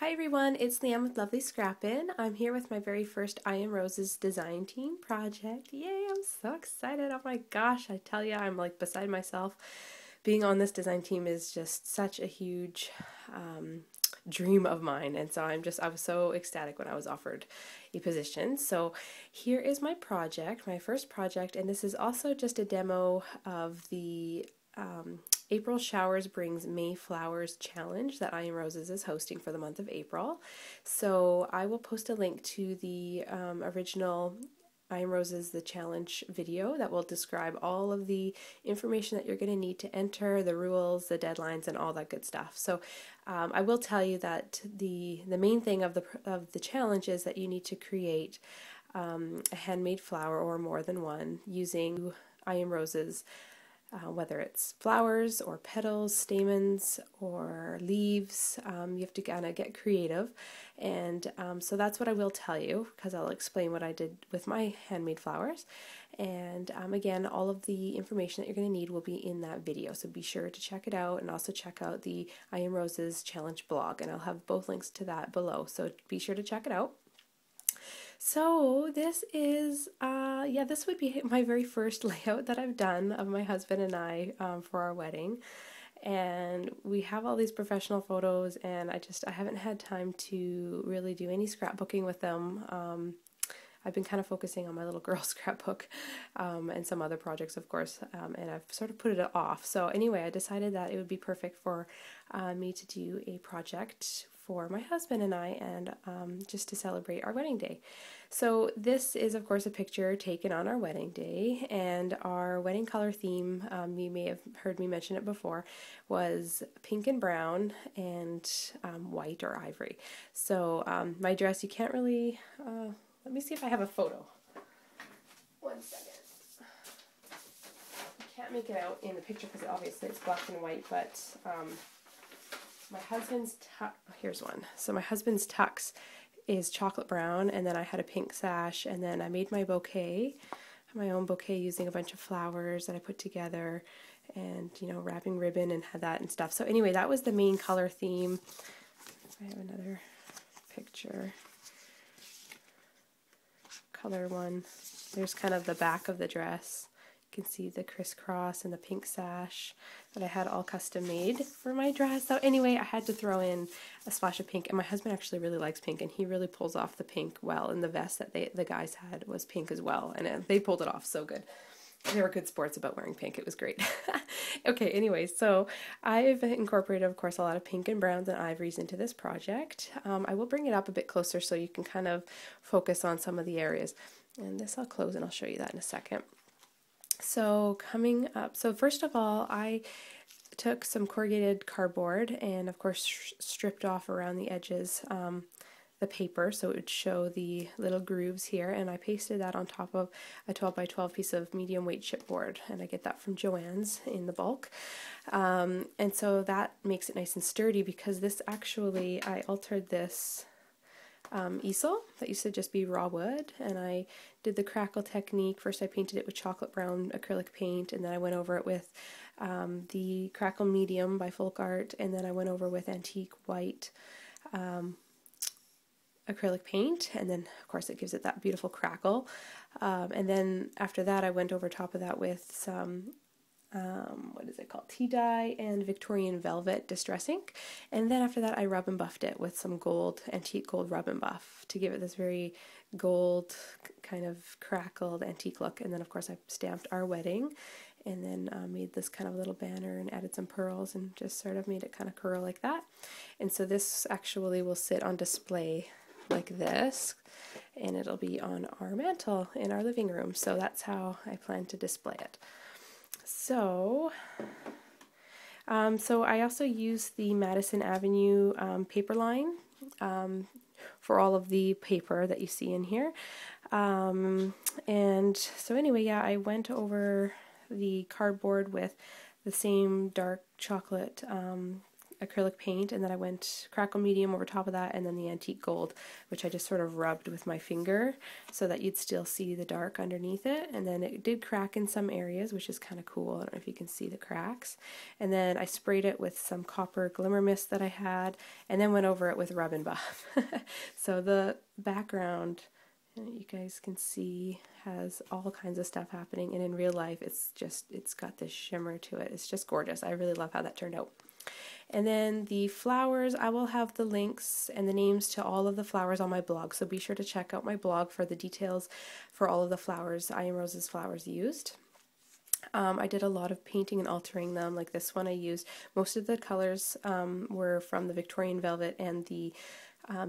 Hi everyone, it's Leanne with Lovely Scrappin'. I'm here with my very first I Am Roses design team project. Yay, I'm so excited. Oh my gosh, I tell you, I'm like beside myself. Being on this design team is just such a huge dream of mine, and so I was so ecstatic when I was offered a position. So here is my project, my first project, and this is also just a demo of the April Showers Brings May Flowers challenge that I Am Roses is hosting for the month of April. So I will post a link to the original I Am Roses the challenge video that will describe all of the information that you're going to need to enter, the rules, the deadlines, and all that good stuff. So I will tell you that the main thing of the challenge is that you need to create a handmade flower or more than one using I Am Roses. Whether it's flowers or petals, stamens, or leaves, you have to kind of get creative. And so that's what I will tell you, because I'll explain what I did with my handmade flowers. And again, all of the information that you're going to need will be in that video, so be sure to check it out, and also check out the I Am Roses challenge blog, and I'll have both links to that below, so be sure to check it out. So this is, this would be my very first layout that I've done of my husband and I for our wedding. And we have all these professional photos, and I haven't had time to really do any scrapbooking with them. I've been kind of focusing on my little girl scrapbook and some other projects, of course, and I've sort of put it off. So anyway, I decided that it would be perfect for me to do a project for my husband and I, and just to celebrate our wedding day. So this is, of course, a picture taken on our wedding day, and our wedding color theme, you may have heard me mention it before, was pink and brown and white or ivory. So my dress, you can't really, let me see if I have a photo. 1 second. I can't make it out in the picture because obviously it's black and white, but my husband's here's one. So my husband's tux is chocolate brown, and then I had a pink sash, and then I made my bouquet, my own bouquet, using a bunch of flowers that I put together, and wrapping ribbon and had that and stuff. So anyway, that was the main color theme. I have another picture. Color one. There's kind of the back of the dress. You can see the crisscross and the pink sash that I had all custom made for my dress. So anyway, I had to throw in a splash of pink, and my husband actually really likes pink, and he really pulls off the pink well, and the vest that the guys had was pink as well, and they pulled it off so good. They were good sports about wearing pink. It was great. Okay, anyway, so I've incorporated, of course, a lot of pink and browns and ivories into this project. I will bring it up a bit closer so you can kind of focus on some of the areas. And this I'll close, and I'll show you that in a second. So coming up, so first of all, I took some corrugated cardboard and, of course, stripped off around the edges the paper so it would show the little grooves here, and I pasted that on top of a 12 by 12 piece of medium weight chipboard, and I get that from Joann's in the bulk. And so that makes it nice and sturdy, because this actually, I altered this easel that used to just be raw wood, and I did the crackle technique. First I painted it with chocolate brown acrylic paint, and then I went over it with the crackle medium by Folk Art, and then I went over with antique white acrylic paint, and then of course it gives it that beautiful crackle. And then after that I went over top of that with some what is it called, tea dye and Victorian velvet distress ink, and then after that I rub and buffed it with some gold, antique gold rub and buff to give it this very gold kind of crackled antique look. And then of course I stamped our wedding, and then made this kind of little banner and added some pearls and just sort of made it kind of curl like that. And so this actually will sit on display like this, and it'll be on our mantle in our living room. So that's how I plan to display it. So, so I also use the Madison Avenue paper line for all of the paper that you see in here. And so anyway, yeah, I went over the cardboard with the same dark chocolate acrylic paint, and then I went crackle medium over top of that, and then the antique gold, which I just sort of rubbed with my finger so that you'd still see the dark underneath it. And then it did crack in some areas, which is kind of cool. I don't know if you can see the cracks. And then I sprayed it with some copper glimmer mist that I had, and then went over it with Rub and Buff. So the background, you guys can see, has all kinds of stuff happening, and in real life it's got this shimmer to it. It's just gorgeous. I really love how that turned out. And then the flowers, I will have the links and the names to all of the flowers on my blog, so be sure to check out my blog for the details for all of the flowers, I Am Rose's flowers used. I did a lot of painting and altering them. Like this one I used, most of the colors were from the Victorian Velvet and the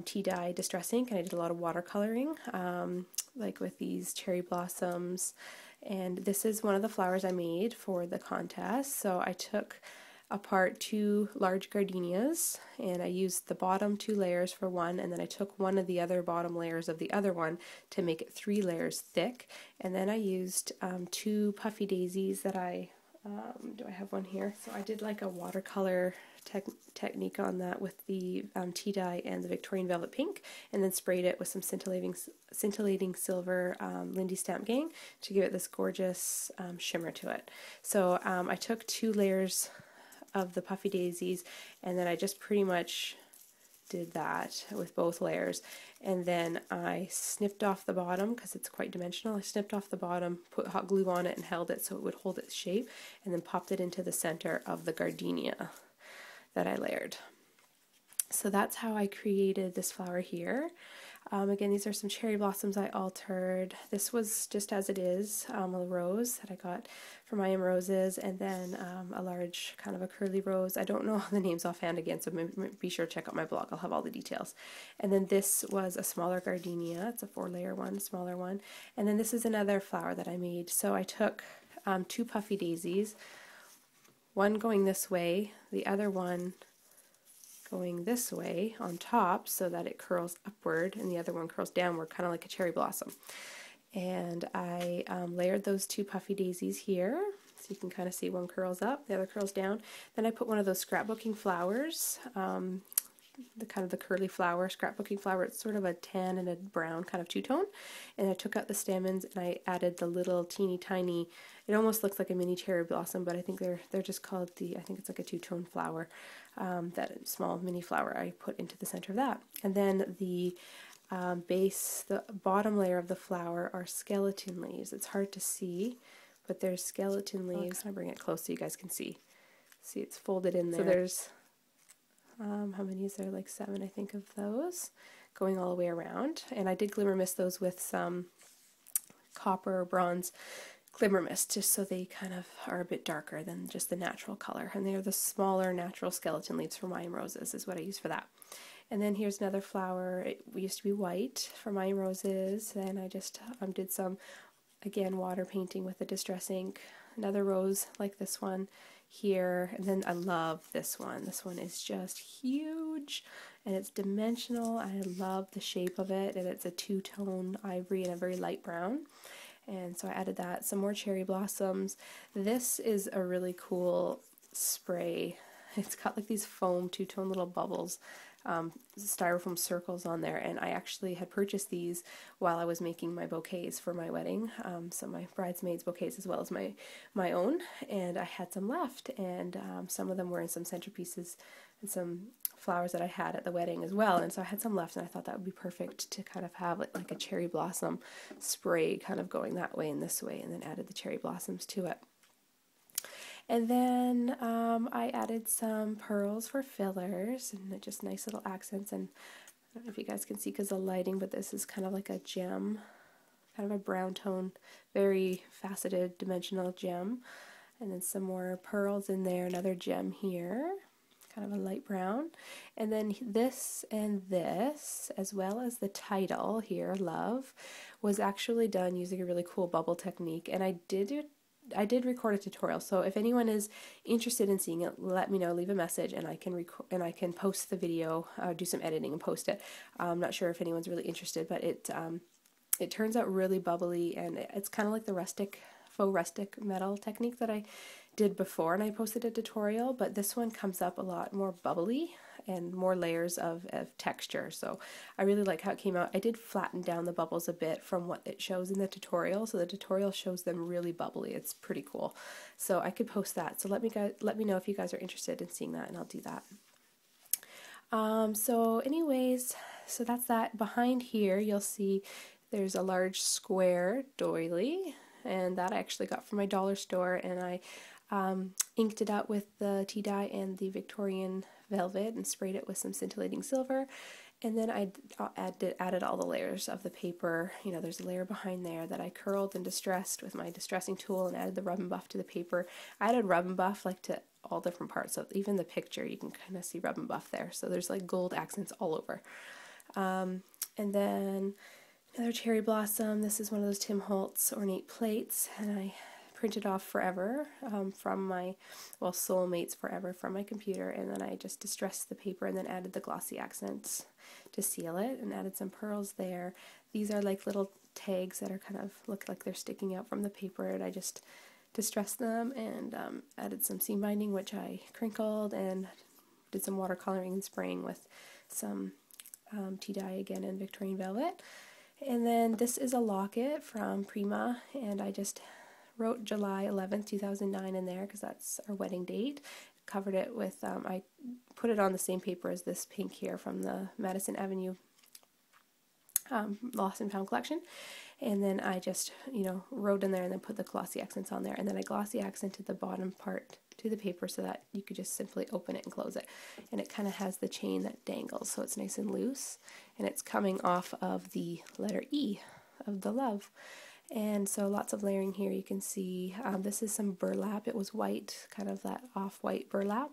tea dye Distress ink, and I did a lot of watercoloring, like with these cherry blossoms. And this is one of the flowers I made for the contest. So I took apart 2 large gardenias, and I used the bottom 2 layers for one, and then I took one of the other bottom layers of the other one to make it 3 layers thick. And then I used 2 puffy daisies that do I have one here? So I did like a watercolor technique on that with the tea dye and the Victorian Velvet Pink, and then sprayed it with some scintillating silver Lindy Stamp Gang to give it this gorgeous shimmer to it. So I took 2 layers of the puffy daisies, and then I just pretty much did that with both layers, and then I snipped off the bottom because it's quite dimensional. I snipped off the bottom, put hot glue on it, and held it so it would hold its shape, and then popped it into the center of the gardenia that I layered. So that's how I created this flower here. Again, these are some cherry blossoms I altered. This was just as it is, a rose that I got from I Am Roses, and then a large kind of a curly rose. I don't know the names offhand again, so be sure to check out my blog. I'll have all the details. And then this was a smaller gardenia. It's a 4-layer one, smaller one. And then this is another flower that I made. So I took 2 puffy daisies, one going this way, the other one going this way on top so that it curls upward, and the other one curls downward, kind of like a cherry blossom. And I layered those 2 puffy daisies here, so you can kind of see one curls up, the other curls down. Then I put one of those scrapbooking flowers, the kind of the curly flower, scrapbooking flower. It's sort of a tan and a brown kind of two-tone, and I took out the stamens and I added the little teeny tiny, it almost looks like a mini cherry blossom, but I think they're just called I think it's like a two-tone flower, that small mini flower I put into the center of that. And then the base, the bottom layer of the flower are skeleton leaves. It's hard to see, but there's skeleton leaves. I'll bring it close so you guys can see. See, it's folded in there. So there's how many is there? Like 7, I think, of those going all the way around. And I did glimmer mist those with some copper or bronze glimmer mist, just so they kind of are a bit darker than just the natural color. And they're the smaller natural skeleton leaves from I Am Roses is what I use for that. And then here's another flower. It used to be white from I Am Roses. Then I just did some, again, water painting with the Distress ink. Another rose like this one here, and then I love this one. This one is just huge, and it's dimensional. I love the shape of it, and it's a 2-tone ivory and a very light brown. And so I added that, some more cherry blossoms. This is a really cool spray. It's got like these foam 2-tone little bubbles, styrofoam circles on there, and I actually had purchased these while I was making my bouquets for my wedding, so my bridesmaids bouquets as well as my own, and I had some left, and some of them were in some centerpieces and some flowers that I had at the wedding as well, and so I had some left, and I thought that would be perfect to kind of have like a cherry blossom spray kind of going that way and this way, and then added the cherry blossoms to it. And then I added some pearls for fillers and just nice little accents. And I don't know if you guys can see because of the lighting, but this is kind of like a gem, kind of a brown tone, very faceted dimensional gem. And then some more pearls in there, another gem here, kind of a light brown. And then this and this, as well as the title here, Love, was actually done using a really cool bubble technique. And I did record a tutorial, so if anyone is interested in seeing it, let me know, leave a message, and I can post the video, do some editing and post it. I'm not sure if anyone's really interested, but it turns out really bubbly, and it's kind of like the rustic faux rustic metal technique that I did before, and I posted a tutorial, but this one comes up a lot more bubbly and more layers of texture, so I really like how it came out. I did flatten down the bubbles a bit from what it shows in the tutorial, so the tutorial shows them really bubbly. It's pretty cool, so I could post that. So let me know if you guys are interested in seeing that, and I'll do that. So anyways, so that's that. Behind here you'll see there's a large square doily, and that I actually got from my dollar store, and I inked it out with the tea dye and the Victorian velvet and sprayed it with some scintillating silver, and then I added all the layers of the paper. You know, there's a layer behind there that I curled and distressed with my distressing tool and added the rub and buff to the paper. I added rub and buff like to all different parts, so even the picture you can kind of see rub and buff there, so there's like gold accents all over. And then another cherry blossom. This is one of those Tim Holtz ornate plates, and I printed off Forever from my, well, Soulmates Forever from my computer, and then I just distressed the paper and then added the glossy accents to seal it and added some pearls there. These are like little tags that are kind of look like they're sticking out from the paper, and I just distressed them and added some seam binding, which I crinkled, and did some watercoloring and spraying with some tea dye again in Victorian velvet. And then this is a locket from Prima, and I just wrote July 11th, 2009 in there because that's our wedding date. Covered it with, I put it on the same paper as this pink here from the Madison Avenue Lost and Found collection. And then I just, you know, wrote in there and then put the glossy accents on there. And then I glossy accented the bottom part to the paper so that you could just simply open it and close it. And it kind of has the chain that dangles, so it's nice and loose. And it's coming off of the letter E of the love. And so lots of layering here. You can see this is some burlap. It was white, kind of that off-white burlap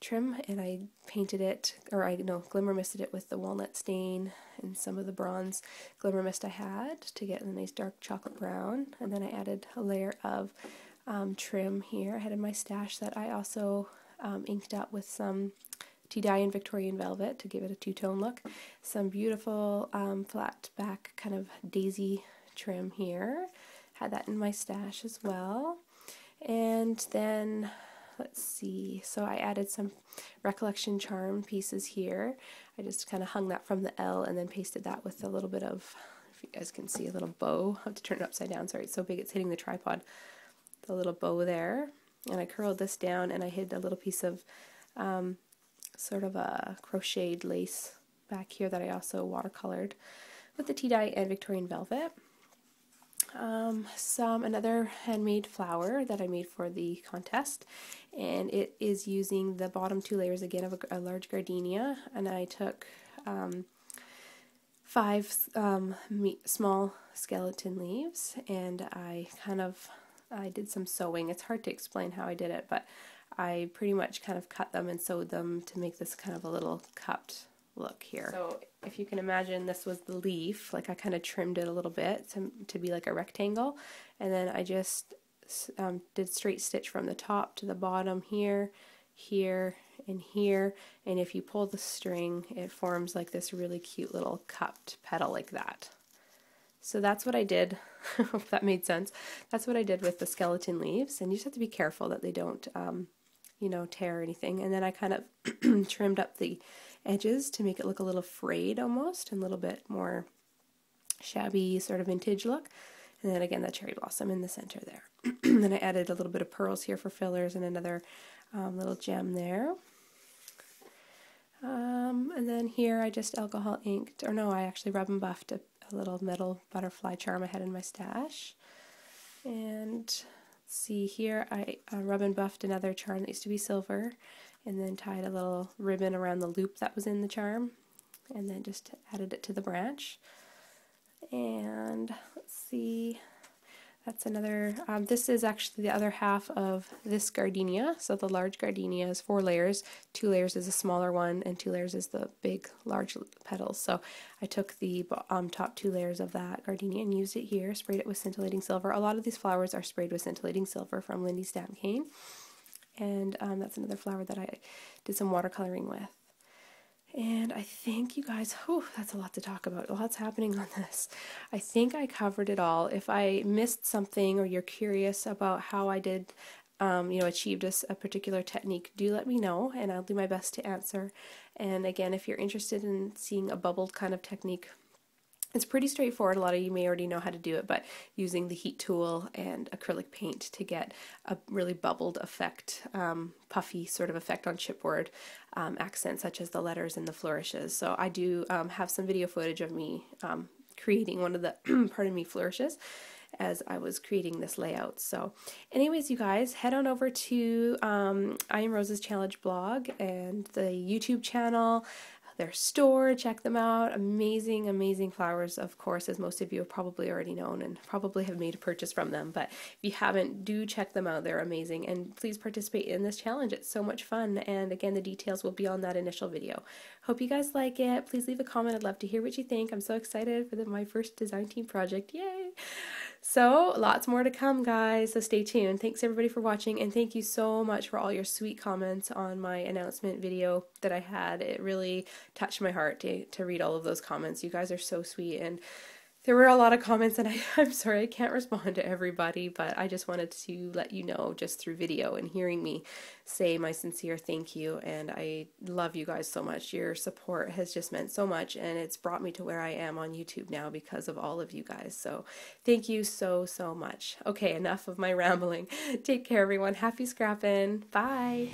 trim, and I painted it, or I glimmer misted it with the walnut stain and some of the bronze glimmer mist I had to get a nice dark chocolate brown. And then I added a layer of trim here. I had in my stash that I also inked up with some tea dye and Victorian velvet to give it a two-tone look. Some beautiful flat back kind of daisy trim here. Had that in my stash as well. And then let's see, so I added some Recollection charm pieces here. I just kind of hung that from the L and then pasted that with a little bit of, if you guys can see, a little bow. I have to turn it upside down, sorry, it's so big it's hitting the tripod. The little bow there. And I curled this down and I hid a little piece of sort of a crocheted lace back here that I also watercolored with the tea dye and Victorian velvet. Another handmade flower that I made for the contest, and it is using the bottom two layers again of a large gardenia, and I took 5 small skeleton leaves, and I did some sewing. It's hard to explain how I did it, but I pretty much kind of cut them and sewed them to make this kind of a little cupped look here. So if you can imagine, this was the leaf, like I kind of trimmed it a little bit to be like a rectangle, and then I just did straight stitch from the top to the bottom here, here, and here, and if you pull the string it forms like this really cute little cupped petal like that. So that's what I did. Hope that made sense. That's what I did with the skeleton leaves, and you just have to be careful that they don't you know, tear or anything. And then I kind of trimmed up the edges to make it look a little frayed almost, and a little bit more shabby sort of vintage look. And then again the cherry blossom in the center there. Then I added a little bit of pearls here for fillers and another little gem there. And then here I just alcohol inked, or no, I actually rub and buffed a little metal butterfly charm I had in my stash. And see here, I rub and buffed another charm that used to be silver, and then tied a little ribbon around the loop that was in the charm, and then just added it to the branch. And let's see, that's another, this is actually the other half of this gardenia. So the large gardenia is 4 layers, 2 layers is a smaller one, and 2 layers is the big, large petals. So I took the top 2 layers of that gardenia and used it here, sprayed it with scintillating silver. A lot of these flowers are sprayed with scintillating silver from Lindy Stamp Cane. And that's another flower that I did some watercoloring with. And I think you guys, that's a lot to talk about. Lots happening on this. I think I covered it all. If I missed something or you're curious about how I did, achieved a particular technique, do let me know and I'll do my best to answer. And again, if you're interested in seeing a bubbled kind of technique, it's pretty straightforward. A lot of you may already know how to do it, but using the heat tool and acrylic paint to get a really bubbled effect, puffy sort of effect on chipboard accents such as the letters and the flourishes. So I do have some video footage of me creating one of the, pardon me, flourishes as I was creating this layout. So anyways, you guys, head on over to I Am Rose's Challenge blog and the YouTube channel, their store, check them out. Amazing, amazing flowers, of course, as most of you have probably already known and probably have made a purchase from them. But if you haven't, do check them out. They're amazing. And please participate in this challenge. It's so much fun. And again, the details will be on that initial video. Hope you guys like it. Please leave a comment. I'd love to hear what you think. I'm so excited for my first design team project. Yay! So lots more to come, guys, so stay tuned. Thanks everybody for watching, and thank you so much for all your sweet comments on my announcement video that I had. It really touched my heart to read all of those comments. You guys are so sweet, and there were a lot of comments, and I'm sorry I can't respond to everybody, but I just wanted to let you know just through video and hearing me say my sincere thank you, and I love you guys so much. Your support has just meant so much, and it's brought me to where I am on YouTube now because of all of you guys, so thank you so, so much. Okay, enough of my rambling. Take care, everyone. Happy scrapping. Bye!